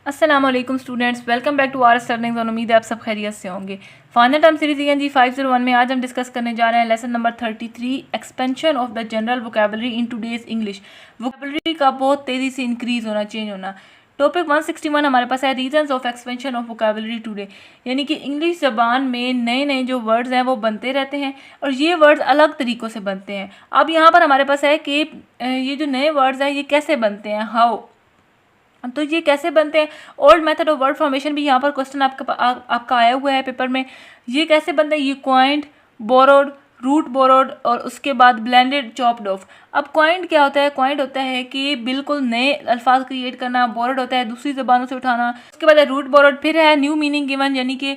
अस्सलाम वालेकुम students, welcome back to our learning zone. उम्मीद है आप सब खैरियत से होंगे। फाइनल टर्म सीरीज जी 501 में आज हम डिस्कस करने जा रहे हैं lesson number 33, expansion of the general vocabulary in today's English. Vocabulary का बहुत तेज़ी से इंक्रीज होना, चेंज होना। टॉपिक 161 हमारे पास है reasons of expansion of vocabulary today, यानी कि इंग्लिश ज़बान में नए नए जो वर्ड्स हैं वो बनते रहते हैं और ये वर्ड्स अलग तरीक़ों से बनते हैं। अब यहाँ पर हमारे पास है कि ये जो नए वर्ड्स हैं ये कैसे बनते हैं, हाउ, तो ये कैसे बनते हैं। Old method of word formation भी यहाँ पर क्वेश्चन आपका आया हुआ है पेपर में। ये कैसे बनते हैं, ये क्वाइंट, बोरोड, रूट बोरोड और उसके बाद ब्लेंडेड, चॉप्ड ऑफ। अब क्वाइंट क्या होता है, क्वाइंट होता है कि बिल्कुल नए अल्फाज क्रिएट करना, बोरोड होता है दूसरी ज़बानों से उठाना, उसके बाद रूट बोरोड, फिर है न्यू मीनिंग गिवन, यानी कि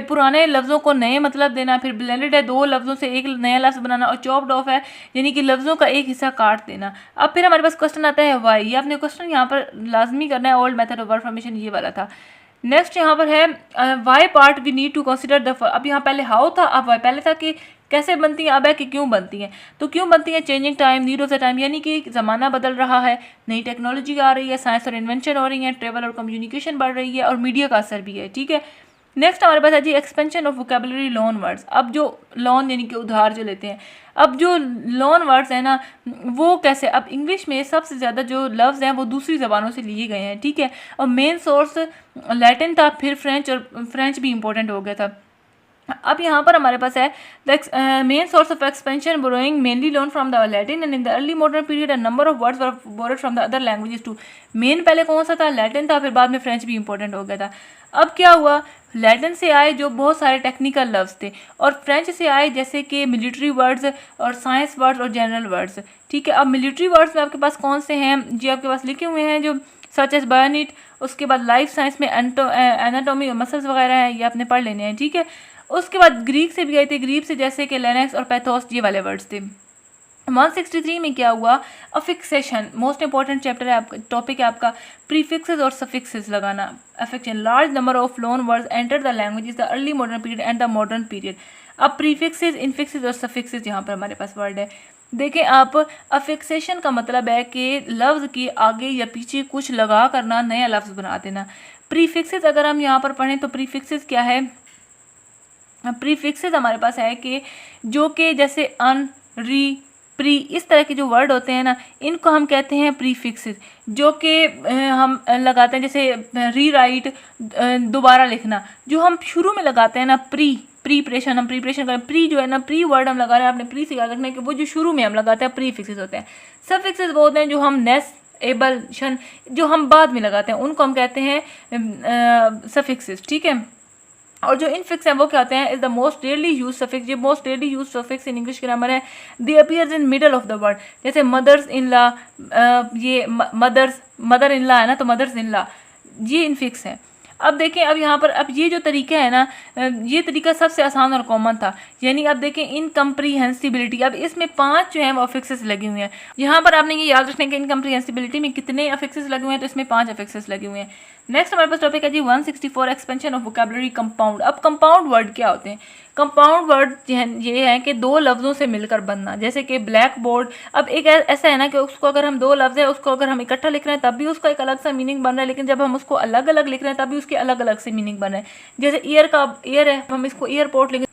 पुराने लफ्ज़ों को नए मतलब देना, फिर ब्लेंडेड है दो लफ्ज़ों से एक नया लफ्ज़ बनाना, और चॉप्ड ऑफ है यानी कि लफ्ज़ों का एक हिस्सा काट देना। अब फिर हमारे पास क्वेश्चन आता है वाई। ये आपने क्वेश्चन यहाँ पर लाजमी करना है, old method of word formation ये वाला था। नेक्स्ट यहाँ पर है why part we need to consider the. अब यहाँ पहले हाउ था, अब वाई। पहले था कि कैसे बनती हैं, अब है कि क्यों बनती हैं। तो क्यों बनती हैं, changing time, need of the time, यानी कि ज़माना बदल रहा है, नई टेक्नोलॉजी आ रही है, साइंस और इन्वेंशन हो रही है, ट्रेवल और कम्युनिकेशन बढ़ रही है और मीडिया का असर भी है। ठीक है। नेक्स्ट हमारे पास है जी expansion of vocabulary loan words. अब जो लोन यानी कि उधार जो लेते हैं, अब जो लोन वर्ड्स हैं ना वो कैसे, अब इंग्लिश में सबसे ज़्यादा जो लफ्ज़ हैं वो दूसरी ज़बानों से लिए गए हैं। ठीक है। और मेन सोर्स लैटिन था, फिर फ्रेंच, और फ्रेंच भी इंपॉर्टेंट हो गया था। अब यहाँ पर हमारे पास है the main source of expansion borrowing mainly loan from the Latin and in the early modern period a number of words were borrowed from the other languages too. Main पहले कौन सा था, लैटिन था, फिर बाद में फ्रेंच भी important हो गया था। अब क्या हुआ, लैटिन से आए जो बहुत सारे टेक्निकल लफ्ज़ थे, और फ्रेंच से आए जैसे कि मिलिट्री वर्ड्स और साइंस वर्ड्स और जनरल वर्ड्स। ठीक है। अब मिलिट्री वर्ड्स में आपके पास कौन से हैं जी, आपके पास लिखे हुए हैं जो सच एज बायोनिट, उसके बाद लाइफ साइंस में एनाटॉमी और मसल्स वगैरह हैं, ये आपने पढ़ लेने हैं। ठीक है। उसके बाद ग्रीक से भी आए थे, ग्रीक से जैसे कि लेनेक्स और पैथोस, ये वाले वर्ड्स थे। 163 में क्या हुआ, अफिक्सेशन, मोस्ट इंपॉर्टेंट चैप्टर है आपका, टॉपिक है आपका प्रीफिक्सेस और सफिक्सेस लगाना। Affixation, large number of loan words enter the language the early modern period and the modern period. अब प्रीफिक्सेस, इनफिक्सेस और सफिक्सेस यहाँ पर हमारे पास वर्ड है। देखें आप, अफिक्सेशन का मतलब है कि लफ्ज़ के आगे या पीछे कुछ लगा करना, नया लफ्ज़ बना देना। प्रीफिक्सेस अगर हम यहाँ पर पढ़ें तो प्रीफिक्सेस क्या है, प्रीफिक्सेस हमारे पास है कि जो कि जैसे अन, री, प्री, इस तरह के जो वर्ड होते हैं ना, इनको हम कहते हैं प्रीफिक्सेस, जो कि हम लगाते हैं, जैसे री राइट, दोबारा लिखना, जो हम शुरू में लगाते हैं ना, प्रीपरेशन, हम प्रीपरेशन करें, प्री जो है ना, प्री वर्ड हम लगा रहे हैं, आपने प्री से याद रखना है कि वो जो शुरू में हम लगाते हैं प्रीफिक्सेस होते हैं। सफिक्सेस वो होते हैं जो हम एबल, शन, जो हम बाद में लगाते हैं, उनको हम कहते हैं सफिक्सेस। ठीक है। और जो इनफिक्स हैं वो क्या होते हैं, is the most rarely use suffix. ये most rarely use suffix in English grammar है। They appears in middle of the word, जैसे मदर्स इन लॉ, ये मदर इन लॉ है ना, तो मदर्स इन लॉ, ये इनफिक्स है। अब देखें, अब यहाँ पर अब ये जो तरीका है ना, ये तरीका सबसे आसान और कॉमन था, यानी अब देखें इनकम्प्रीहेंसिबिलिटी। अब इसमें 5 जो हैं वो अफिक्सेस लगे हुए हैं। यहाँ पर आपने ये याद रखना है कि इनकम्प्रीहेंसिबिलिटी में कितने अफिक्सेस लगे हुए हैं, तो इसमें 5 अफिक्सेस लगे हुए हैं। नेक्स्ट हमारे पास टॉपिक है जी 164, एक्सपेंशन ऑफ वोकेबलरी कंपाउंड। अब कंपाउंड वर्ड क्या होते हैं, कंपाउंड वर्ड ये है कि दो लफ्ज़ों से मिलकर बनना, जैसे कि ब्लैक बोर्ड। अब एक ऐसा है ना कि उसको अगर हम दो लफ्ज़ है, उसको अगर हम इकट्ठा लिख रहे हैं तब भी उसका एक अलग सा मीनिंग बन रहा है, लेकिन जब हम उसको अलग अलग लिख रहे हैं तब भी उसके अलग अलग से मीनिंग बन रहे हैं। जैसे ईयर का ईयर है, हम इसको एयरपोर्ट लिखें,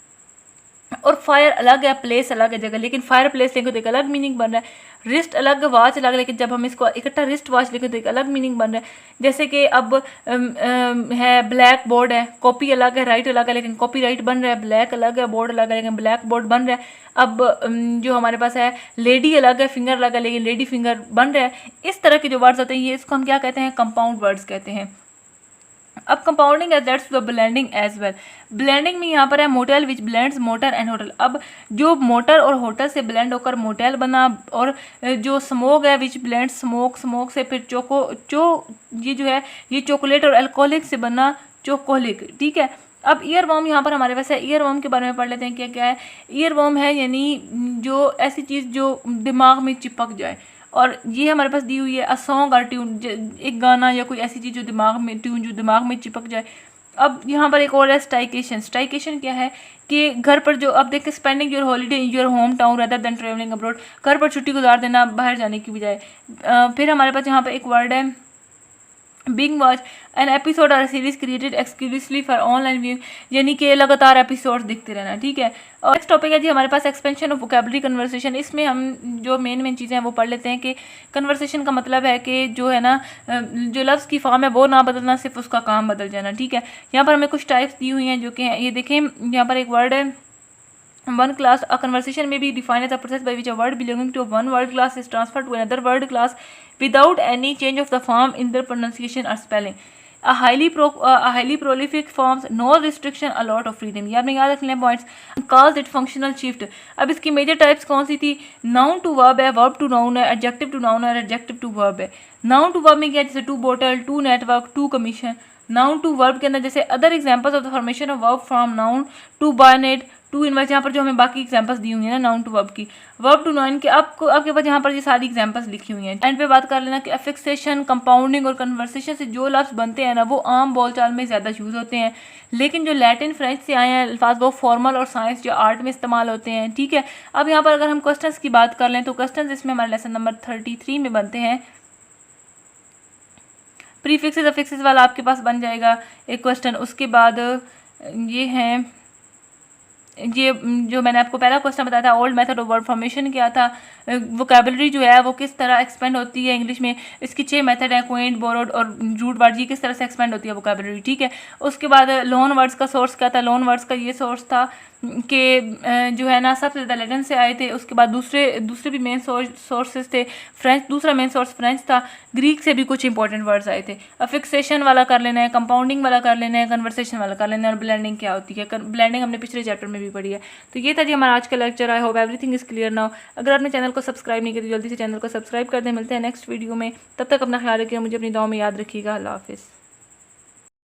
और फायर अलग है, प्लेस अलग है जगह, लेकिन फायर प्लेस लिखे तो एक अलग मीनिंग बन रहा है। रिस्ट अलग, वॉच अलग, लेकिन जब हम इसको इकट्ठा रिस्ट वॉच लिखे तो एक अलग मीनिंग बन रहा है। जैसे कि अब है ब्लैक बोर्ड है, कॉपी अलग है, राइट अलग है, लेकिन कॉपी राइट बन रहा है। ब्लैक अलग है, बोर्ड अलग है, लेकिन ब्लैक बोर्ड बन रहा है। अब जो हमारे पास है लेडी अलग है, फिंगर अलग है, लेकिन लेडी फिंगर बन रहा है। इस तरह के जो वर्ड्स होते हैं ये इसको हम क्या कहते हैं, कंपाउंड वर्ड्स कहते हैं। अब compounding as that's the blending as well. Blending में यहाँ पर है motel which blends motor and hotel. अब जो मोटर और होटल से ब्लेंड होकर मोटेल बना, और जो स्मोक है विच ब्लेंड स्मोक, स्मोक से फिर ये जो है ये चॉकलेट और अल्कोहलिक से बना चोकोलिक। ठीक है। अब ईयर वॉर्म यहाँ पर हमारे पास है, ईयर वॉर्म के बारे में पढ़ लेते हैं क्या क्या है। ईयर वॉर्म है यानी जो ऐसी चीज़ जो दिमाग में चिपक जाए, और ये हमारे पास दी हुई है अ सॉन्ग और ट्यून, एक गाना या कोई ऐसी चीज़ जो दिमाग में, ट्यून जो दिमाग में चिपक जाए। अब यहाँ पर एक और है स्टाइकेशन। स्टाइकेशन क्या है कि घर पर जो, अब देखिए spending your holiday in your home town rather than travelling abroad, घर पर छुट्टी गुजार देना बाहर जाने की बजाय। फिर हमारे पास यहाँ पर एक वर्ड है बिंग वॉच एन एपिसोड और series created exclusively for online view, यानी कि लगातार एपिसोड दिखते रहना, ठीक है। और नेक्स्ट टॉपिक है जी हमारे पास एक्सपेंशन ऑफ वोकेबलरी कन्वर्सेशन। इसमें हम जो मेन चीज़ें हैं वो पढ़ लेते हैं कि कन्वर्सेशन का मतलब है कि जो है ना जो लफ्ज़ की फॉर्म है वो ना बदलना, सिर्फ उसका काम बदल जाना, ठीक है। यहाँ पर हमें कुछ टाइप्स दी हुई हैं जो कि ये देखें, यहाँ पर एक वर्ड है one class. A conversation may be defined as a process by which a word belonging to one word class is transferred to another word class without any change of the form in their pronunciation or spelling. A highly prolific forms no restriction, a lot of freedom. ये आपने याद रखने points. Calls it functional shift. अब इसकी major types कौन सी थी? Noun to verb है, वर्ब टू नाउन है, एडजेक्टिव टू नाउन है, एडजेक्टिव टू वर्ब है। नाउन टू वर्ब में क्या, जैसे to bottle, to network, to commission. Noun to verb के अंदर जैसे other examples of the formation of verb from noun to bayonet to inverse, यहाँ पर जो हमें बाकी एग्जांपल्स दी हुई है ना नाउन टू वर्ब की, वर्ब टू नाउन के आपके पास यहाँ पर ये सारी एग्जांपल्स लिखी हुई हैं। एंड पे बात कर लेना कि अफिक्सेशन, कंपाउंडिंग और कन्वर्सेशन से जो लफ्ज़ बनते हैं ना वो आम बोलचाल में ज़्यादा यूज़ होते हैं, लेकिन जो लैटिन फ्रेंच से आए हैं अल्फाज वो फॉर्मल और साइंस जो आर्ट में इस्तेमाल होते हैं, ठीक है। अब यहाँ पर अगर हम क्वेश्चंस की बात कर लें तो क्वेश्चंस इसमें हमारे लेसन नंबर 33 में बनते हैं। प्रीफिक्सेस अफिक्सेस वाला आपके पास बन जाएगा एक क्वेश्चन। उसके बाद ये हैं, ये जो मैंने आपको पहला क्वेश्चन बताया था old method of word formation क्या था, वोकेबलरी जो है वो किस तरह एक्सपेंड होती है इंग्लिश में, इसकी 6 मेथड है, क्वेंट, बोरोड और रूट वर्ड, ये किस तरह से एक्सपेंड होती है वोकेबलरी, ठीक है। उसके बाद लोन वर्ड्स का सोर्स क्या था, लोन वर्ड्स का ये सोर्स था कि जो है ना सबसे ज़्यादा लैटिन से आए थे। उसके बाद दूसरे भी मेन सोर्सेज थे, फ्रेंच दूसरा मेन सोर्स फ्रेंच था, ग्रीक से भी कुछ इंपॉर्टेंट वर्ड्स आए थे। अफिक्सेशन वाला कर लेना है, कंपाउंडिंग वाला कर लेना है, कन्वर्सेशन वाला कर लेना है, और ब्लेंडिंग क्या होती है, ब्लेंडिंग हमने पिछले चैप्टर में भी पढ़ी है। तो ये था जी हमारा आज का lecture. I hope everything is clear now. अगर आपने चैनल को सब्सक्राइब नहीं किया तो जल्दी से चैनल को सब्सक्राइब कर दें। मिलते हैं नेक्स्ट वीडियो में, तब तक अपना ख्याल रखिएगा, मुझे अपनी दुआ में याद रखिएगा। अल्लाह हाफिज़।